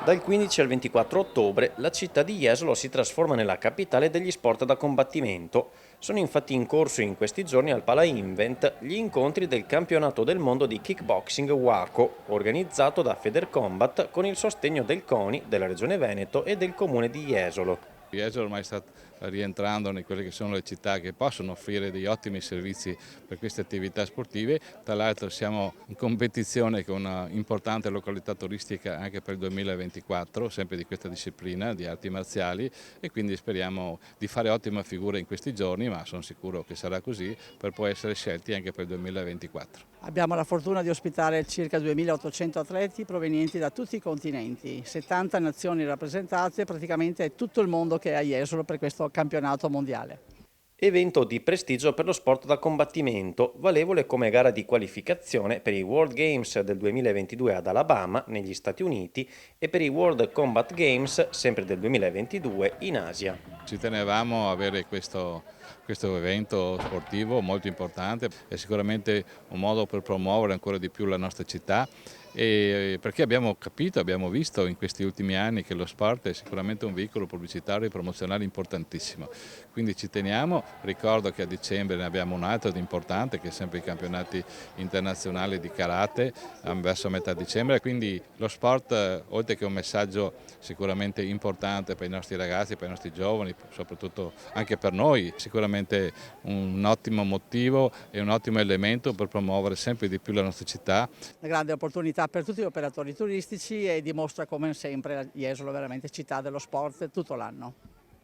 Dal 15 al 24 ottobre la città di Jesolo si trasforma nella capitale degli sport da combattimento. Sono infatti in corso in questi giorni al Pala Invent gli incontri del campionato del mondo di kickboxing WACO, organizzato da Federcombat con il sostegno del CONI, della Regione Veneto e del comune di Jesolo. Jesolo ormai sta rientrando in quelle che sono le città che possono offrire dei ottimi servizi per queste attività sportive. Tra l'altro siamo in competizione con una importante località turistica anche per il 2024, sempre di questa disciplina di arti marziali, e quindi speriamo di fare ottima figura in questi giorni, ma sono sicuro che sarà così per poi essere scelti anche per il 2024. Abbiamo la fortuna di ospitare circa 2800 atleti provenienti da tutti i continenti, 70 nazioni rappresentate, praticamente è tutto il mondo che è a Jesolo per questo campionato mondiale. Evento di prestigio per lo sport da combattimento, valevole come gara di qualificazione per i World Games del 2022 ad Alabama, negli Stati Uniti, e per i World Combat Games, sempre del 2022, in Asia. Ci tenevamo a avere questo evento sportivo molto importante, è sicuramente un modo per promuovere ancora di più la nostra città, e perché abbiamo capito, abbiamo visto in questi ultimi anni che lo sport è sicuramente un veicolo pubblicitario e promozionale importantissimo, quindi ci teniamo. Ricordo che a dicembre ne abbiamo un altro di importante, che è sempre i campionati internazionali di karate verso metà dicembre, quindi lo sport, oltre che un messaggio sicuramente importante per i nostri ragazzi, per i nostri giovani, soprattutto anche per noi, sicuramente un ottimo motivo e un ottimo elemento per promuovere sempre di più la nostra città. Una grande opportunità per tutti gli operatori turistici e dimostra come sempre Jesolo è veramente città dello sport tutto l'anno.